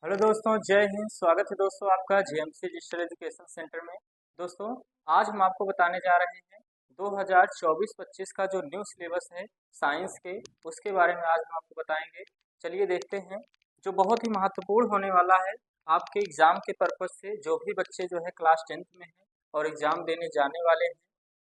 Hello दोस्तों, जय हिंद। स्वागत है दोस्तों आपका जेएमसी डिजिटल एजुकेशन सेंटर में। दोस्तों, आज हम आपको बताने जा रहे हैं 2024-25 का जो न्यू सिलेबस है साइंस के, उसके बारे में आज हम आपको बताएंगे। चलिए देखते हैं, जो बहुत ही महत्वपूर्ण होने वाला है आपके एग्जाम के पर्पज से। जो भी बच्चे जो है क्लास 10th में हैं और एग्जाम देने जाने वाले हैं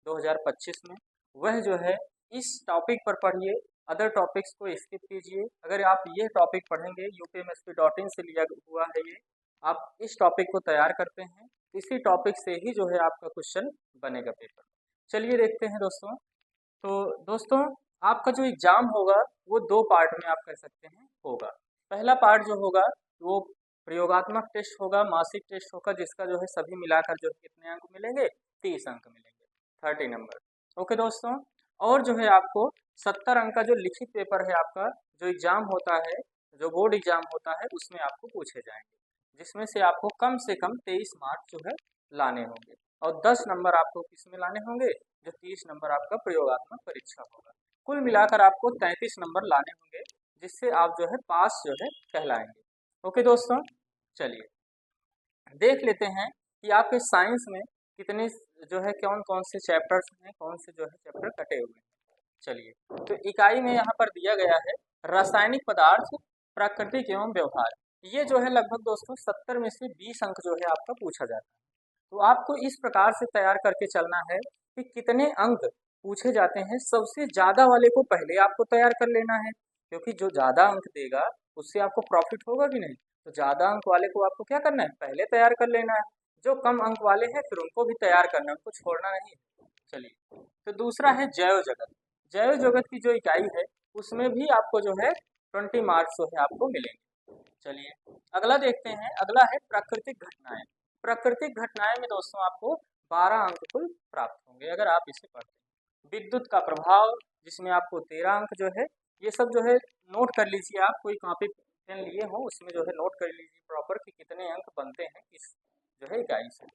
2025 में, वह जो है इस टॉपिक पर पढ़िए, अदर टॉपिक्स को स्किप कीजिए। अगर आप ये टॉपिक पढ़ेंगे, upmsp.in से लिया हुआ है ये, आप इस टॉपिक को तैयार करते हैं, इसी टॉपिक से ही जो है आपका क्वेश्चन बनेगा पेपर। चलिए देखते हैं दोस्तों। तो दोस्तों, आपका जो एग्जाम होगा वो दो पार्ट में आप कह सकते हैं होगा। पहला पार्ट जो होगा वो प्रयोगात्मक टेस्ट होगा, मासिक टेस्ट होगा, जिसका जो है सभी मिलाकर जो है कितने अंक मिलेंगे, 30 अंक मिलेंगे, 30 नंबर। ओके दोस्तों। और जो है आपको 70 अंक का जो लिखित पेपर है आपका, जो एग्जाम होता है, जो बोर्ड एग्जाम होता है, उसमें आपको पूछे जाएंगे, जिसमें से कम 23 मार्क्स जो है लाने होंगे। और 10 नंबर आपको किस में लाने होंगे, जो 30 नंबर आपका प्रयोगात्मक परीक्षा होगा। कुल मिलाकर आपको 33 नंबर लाने होंगे, जिससे आप जो है पास जो है कहलाएंगे। ओके दोस्तों, चलिए देख लेते हैं कि आपके साइंस में कितने जो है कौन कौन से चैप्टर्स हैं, कौन से जो है चैप्टर कटे हुए हैं। चलिए, तो इकाई में यहाँ पर दिया गया है रासायनिक पदार्थ, प्राकृतिक एवं व्यवहार। ये जो है लगभग दोस्तों 70 में से 20 अंक जो है आपका पूछा जाता है। तो आपको इस प्रकार से तैयार करके चलना है कि कितने अंक पूछे जाते हैं, सबसे ज्यादा वाले को पहले आपको तैयार कर लेना है, क्योंकि जो ज्यादा अंक देगा उससे आपको प्रॉफिट होगा कि नहीं। तो ज्यादा अंक वाले को आपको क्या करना है, पहले तैयार कर लेना है। जो कम अंक वाले हैं फिर उनको भी तैयार करना है, उनको छोड़ना नहीं है। चलिए, तो दूसरा है जैव जगत। जैव जगत की जो इकाई है उसमें भी आपको जो है 20 मार्क्स जो है आपको मिलेंगे। चलिए अगला देखते हैं, अगला है प्राकृतिक घटनाएं। प्राकृतिक घटनाएं में दोस्तों आपको 12 अंक कुल प्राप्त होंगे अगर आप इसे पढ़ते हैं। विद्युत का प्रभाव, जिसमें आपको 13 अंक जो है, ये सब जो है नोट कर लीजिए। आप कोई कॉपी पेन लिए हो उसमें जो है नोट कर लीजिए प्रॉपर कि कितने अंक बनते हैं इस जो है इकाई से।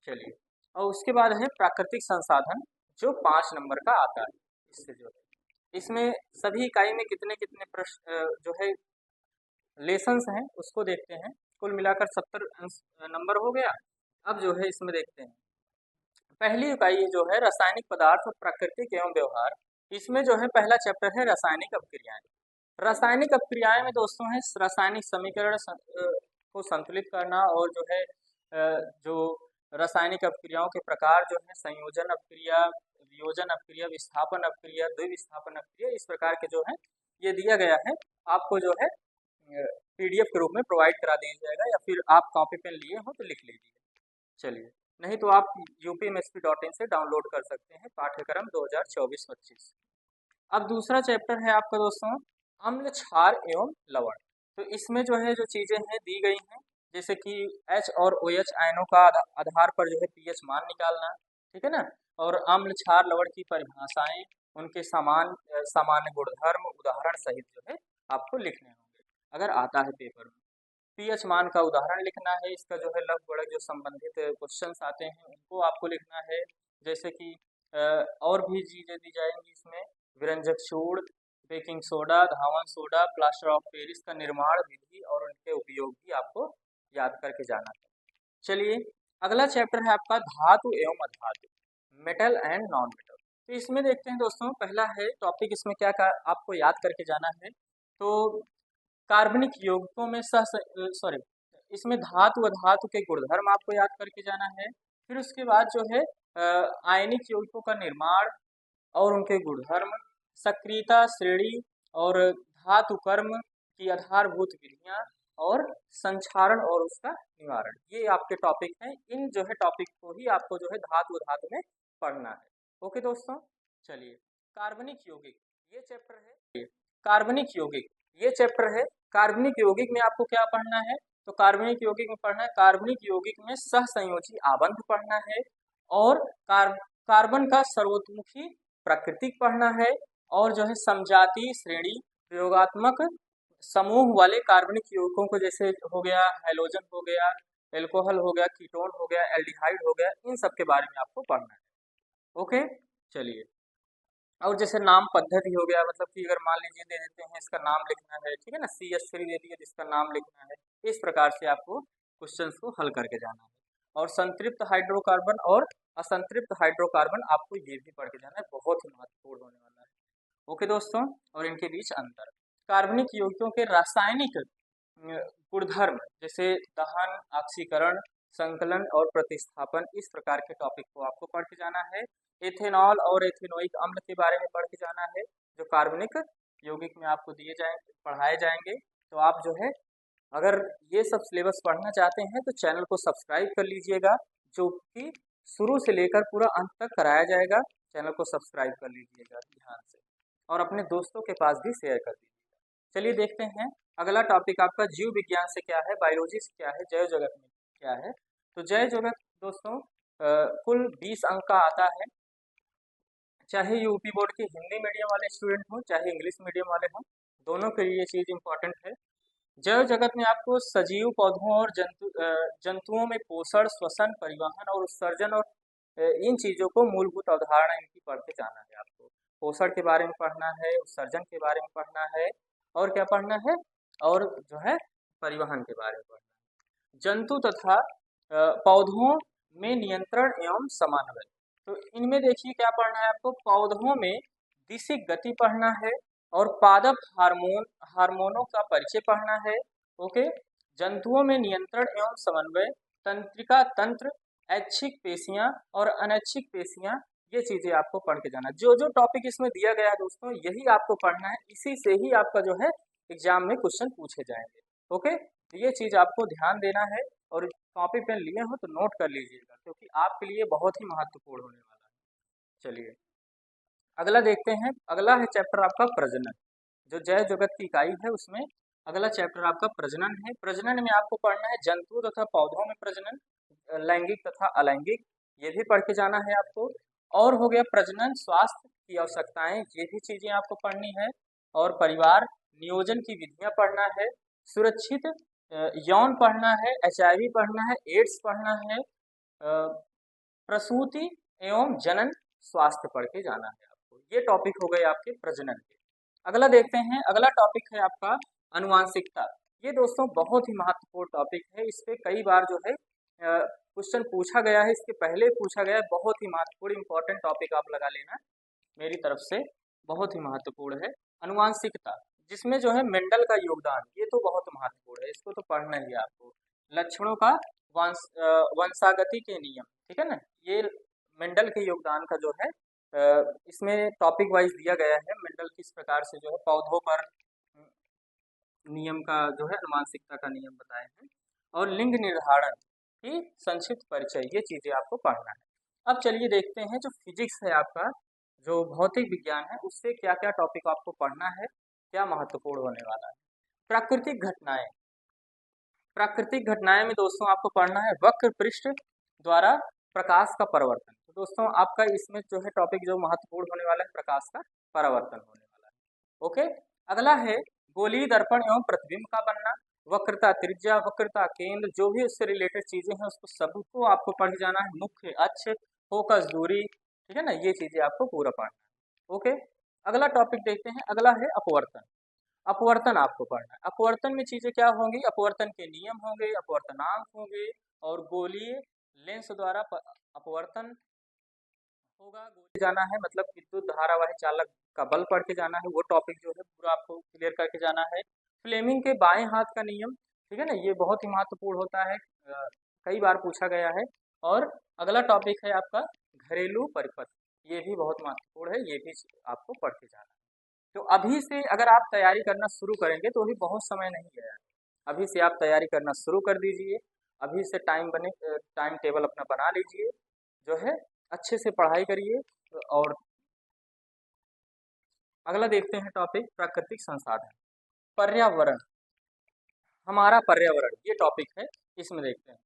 चलिए, और उसके बाद है प्राकृतिक संसाधन, जो 5 नंबर का आता है। इससे जो है इसमें सभी इकाई में कितने कितने प्रश्न जो है लेसन्स हैं उसको देखते हैं। कुल मिलाकर 70 नंबर हो गया। अब जो है इसमें देखते हैं, पहली इकाई जो है रासायनिक पदार्थ और प्राकृतिक एवं व्यवहार। इसमें जो है पहला चैप्टर है रासायनिक अपक्रियाएं। रासायनिक अपक्रियाएं में दोस्तों है रासायनिक समीकरण को संतुलित करना, और जो है जो रासायनिक अपक्रियाओं के प्रकार जो है संयोजन अपक्रिया, वियोजन अपक्रिया, विस्थापन अपक्रिया, द्विविस्थापन अपक्रिया, इस प्रकार के जो है ये दिया गया है। आपको जो है पीडीएफ के रूप में प्रोवाइड करा दिया जाएगा, या फिर आप कॉपी पेन लिए हो तो लिख लीजिए। चलिए, नहीं तो आप upmsp.in से डाउनलोड कर सकते हैं पाठ्यक्रम 2024-25। अब दूसरा चैप्टर है आपका दोस्तों अम्ल, क्षार एवं लवण। तो इसमें जो है जो चीजें हैं दी गई हैं, जैसे कि H और OH आयनों का आधार पर जो है पीएच मान निकालना, ठीक है ना। और अम्ल, क्षार, लवण की परिभाषाएं, उनके सामान्य गुणधर्म उदाहरण सहित जो है आपको लिखने होंगे अगर आता है पेपर में। पीएच मान का उदाहरण लिखना है, इसका जो है लगभग जो संबंधित क्वेश्चंस आते हैं उनको आपको लिखना है। जैसे कि और भी चीजें दी जाएंगी इसमें, विरंजक चूड़, बेकिंग सोडा, धावन सोडा, प्लास्टर ऑफ पेरिस का निर्माण विधि और उनके उपयोग भी आपको याद करके जाना है। चलिए, अगला चैप्टर है आपका धातु एवं अधातु, मेटल एंड नॉन मेटल। तो इसमें देखते हैं दोस्तों, पहला है टॉपिक, इसमें आपको याद करके जाना है। तो कार्बनिक यौगिकों में सॉरी, इसमें धातु व धातु के गुणधर्म आपको याद करके जाना है। फिर उसके बाद जो है आयनिक यौगिकों का निर्माण और उनके गुणधर्म, सक्रियता श्रेणी और धातु कर्म की आधारभूत विधियां, और संक्षारण और उसका निवारण, ये आपके टॉपिक हैं। इन जो है टॉपिक को ही आपको जो है धातु धातु में पढ़ना है। ओके दोस्तों, चलिए कार्बनिक यौगिक, ये चैप्टर है कार्बनिक यौगिक, ये चैप्टर है। कार्बनिक यौगिक में आपको क्या पढ़ना है, तो कार्बनिक यौगिक में पढ़ना है, कार्बनिक यौगिक में सहसंयोजी आबंध पढ़ना है, और कार्बन का सर्वोत्मुखी प्राकृतिक पढ़ना है, और जो है समजातीय श्रेणी, प्रयोगात्मक समूह वाले कार्बनिक यौगिकों को, जैसे हो गया हैलोजन हो गया, एल्कोहल हो गया, कीटोन हो गया, एल्डिहाइड हो गया, इन सब के बारे में आपको पढ़ना है। ओके, चलिए। और जैसे नाम पद्धति हो गया, मतलब कि अगर मान लीजिए दे देते हैं इसका नाम लिखना है, ठीक है ना, CH3 दे दिया जिसका नाम लिखना है, इस प्रकार से आपको क्वेश्चंस को हल करके जाना है। और संतृप्त हाइड्रोकार्बन और असंतृप्त हाइड्रोकार्बन आपको ये भी पढ़ के जाना है, बहुत ही महत्वपूर्ण होने वाला है। ओके दोस्तों, और इनके बीच अंतर, कार्बनिक यौगिकों के रासायनिक गुणधर्म जैसे दहन, ऑक्सीकरण, संकलन और प्रतिस्थापन, इस प्रकार के टॉपिक को आपको पढ़ के जाना है। एथेनॉल और एथेनोइक अम्ल के बारे में पढ़ के जाना है, जो कार्बनिक यौगिक में आपको दिए जाएंगे, पढ़ाए जाएंगे। तो आप जो है अगर ये सब सिलेबस पढ़ना चाहते हैं तो चैनल को सब्सक्राइब कर लीजिएगा, जो कि शुरू से लेकर पूरा अंत तक कराया जाएगा। चैनल को सब्सक्राइब कर लीजिएगा ध्यान से, और अपने दोस्तों के पास भी शेयर कर दीजिएगा। चलिए देखते हैं अगला टॉपिक आपका जीव विज्ञान से क्या है, बायोलॉजी से क्या है, जैव जगत में क्या है। तो जैव जगत दोस्तों कुल 20 अंक का आता है, चाहे यूपी बोर्ड के हिंदी मीडियम वाले स्टूडेंट हों चाहे इंग्लिश मीडियम वाले हों, दोनों के लिए ये चीज़ इंपॉर्टेंट है। जैव जगत में आपको सजीव पौधों और जंतुओं में पोषण, श्वसन, परिवहन और उत्सर्जन और इन चीज़ों को मूलभूत अवधारणा इनकी पढ़ के जाना है। आपको पोषण के बारे में पढ़ना है, उत्सर्जन के बारे में पढ़ना है, और क्या पढ़ना है, और जो है परिवहन के बारे में पढ़ना है। जंतु तथा पौधों में नियंत्रण एवं समन्वय, तो इनमें देखिए क्या पढ़ना है आपको, पौधों में दिशिक गति पढ़ना है, और पादप हार्मोनों का परिचय पढ़ना है। ओके, जंतुओं में नियंत्रण एवं समन्वय, तंत्रिका तंत्र, ऐच्छिक पेशियां और अनैच्छिक पेशियां, ये चीजें आपको पढ़ के जाना है। जो जो टॉपिक इसमें दिया गया है दोस्तों, यही आपको पढ़ना है, इसी से ही आपका जो है एग्जाम में क्वेश्चन पूछे जाएंगे। ओके, तो ये चीज आपको ध्यान देना है, और कॉपी पेन लिए हो तो नोट कर लीजिएगा, क्योंकि आपके लिए बहुत ही महत्वपूर्ण होने वाला है। चलिए अगला देखते हैं, अगला है चैप्टर आपका प्रजनन। जो जैव जगत की इकाई है उसमें अगला चैप्टर आपका प्रजनन है। प्रजनन में आपको पढ़ना है जंतु तथा पौधों में प्रजनन, लैंगिक तथा अलैंगिक, ये भी पढ़ के जाना है आपको। और हो गया प्रजनन स्वास्थ्य की आवश्यकताएं, ये भी चीजें आपको पढ़नी है। और परिवार नियोजन की विधियां पढ़ना है, सुरक्षित यौन पढ़ना है, HIV पढ़ना है, एड्स पढ़ना है, प्रसूति एवं जनन स्वास्थ्य पढ़ के जाना है आपको। ये टॉपिक हो गए आपके प्रजनन के। अगला देखते हैं, अगला टॉपिक है आपका अनुवांशिकता। ये दोस्तों बहुत ही महत्वपूर्ण टॉपिक है, इस पे कई बार जो है क्वेश्चन पूछा गया है, इसके पहले पूछा गया है। बहुत ही महत्वपूर्ण इंपॉर्टेंट टॉपिक आप लगा लेना मेरी तरफ से, बहुत ही महत्वपूर्ण है अनुवांशिकता, जिसमें जो है मेंडल का योगदान, ये तो बहुत महत्वपूर्ण है, इसको तो पढ़ना ही है आपको। लक्षणों का वंशागति के नियम, ठीक है ना, ये मेंडल के योगदान का जो है इसमें टॉपिक वाइज दिया गया है। मेंडल किस प्रकार से जो है पौधों पर नियम का जो है अनुवांशिकता का नियम बताए हैं, और लिंग निर्धारण की संक्षिप्त परिचय, ये चीजें आपको पढ़ना है। अब चलिए देखते हैं जो फिजिक्स है आपका, जो भौतिक विज्ञान है, उससे क्या क्या टॉपिक आपको पढ़ना है, क्या महत्वपूर्ण होने वाला है। प्राकृतिक घटनाएं, प्राकृतिक घटनाएं में दोस्तों आपको पढ़ना है वक्र पृष्ठ द्वारा प्रकाश का परावर्तन। तो दोस्तों आपका इसमें जो है टॉपिक जो महत्वपूर्ण होने वाला है, प्रकाश का परावर्तन होने वाला है। ओके, अगला है गोलीय दर्पण एवं प्रतिबिंब का बनना, वक्रता त्रिज्या, वक्रता केंद्र, जो भी उससे रिलेटेड चीजें हैं उसको सबको आपको पढ़ जाना है। मुख्य अक्ष, फोकस दूरी, ठीक है ना, ये चीजें आपको पूरा पढ़ना है। ओके, अगला टॉपिक देखते हैं, अगला है अपवर्तन। अपवर्तन आपको पढ़ना है। अपवर्तन में चीजें क्या होंगी, अपवर्तन के नियम होंगे, अपवर्तनांक होंगे, और गोलीय लेंस द्वारा अपवर्तन होगा। गोली जाना है मतलब विद्युत धारावाही चालक का बल पढ़ के जाना है, वो टॉपिक जो है पूरा आपको क्लियर करके जाना है। फ्लेमिंग के बाएं हाथ का नियम, ठीक है ना, ये बहुत ही महत्वपूर्ण होता है, कई बार पूछा गया है। और अगला टॉपिक है आपका घरेलू परिपथ, ये भी बहुत महत्वपूर्ण है, ये भी आपको पढ़ के जाना है। तो अभी से अगर आप तैयारी करना शुरू करेंगे तो अभी बहुत समय नहीं गया है, अभी से आप तैयारी करना शुरू कर दीजिए, अभी से टाइम टेबल अपना बना लीजिए, जो है अच्छे से पढ़ाई करिए। और अगला देखते हैं टॉपिक प्राकृतिक संसाधन, पर्यावरण, हमारा पर्यावरण, ये टॉपिक है, इसमें देखते हैं।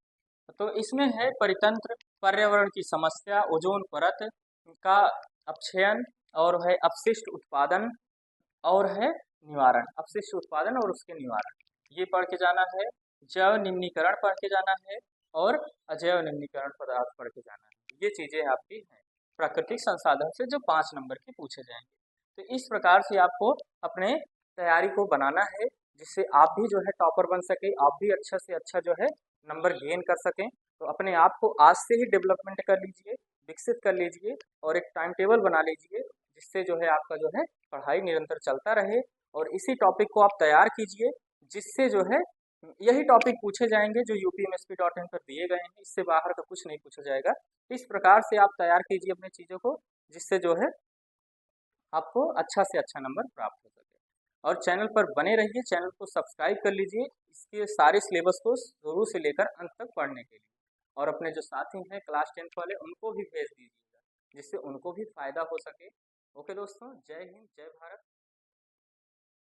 तो इसमें है परितंत्र, पर्यावरण की समस्या, ओजोन परत का अपक्षयन, और है अपशिष्ट उत्पादन, और है निवारण, अपशिष्ट उत्पादन और उसके निवारण, ये पढ़ के जाना है। जैव निम्नीकरण पढ़ के जाना है, और अजैव निम्नीकरण पदार्थ पढ़ के जाना है। ये चीजें आपकी हैं प्राकृतिक संसाधन से, जो 5 नंबर के पूछे जाएंगे। तो इस प्रकार से आपको अपने तैयारी को बनाना है, जिससे आप भी जो है टॉपर बन सके, आप भी अच्छा से अच्छा जो है नंबर गेन कर सकें। तो अपने आप को आज से ही डेवलपमेंट कर लीजिए, विकसित कर लीजिए और एक टाइम टेबल बना लीजिए, जिससे जो है आपका जो है पढ़ाई निरंतर चलता रहे। और इसी टॉपिक को आप तैयार कीजिए, जिससे जो है यही टॉपिक पूछे जाएंगे जो UPMSP.in पर दिए गए हैं, इससे बाहर का कुछ नहीं पूछा जाएगा। इस प्रकार से आप तैयार कीजिए अपनी चीज़ों को, जिससे जो है आपको अच्छा से अच्छा नंबर प्राप्त हो सके। और चैनल पर बने रहिए, चैनल को सब्सक्राइब कर लीजिए इसके सारे सिलेबस को शुरू से लेकर अंत तक पढ़ने के लिए। और अपने जो साथी हैं क्लास 10th वाले, उनको भी भेज दीजिएगा, जिससे उनको भी फायदा हो सके। ओके दोस्तों, जय हिंद, जय भारत।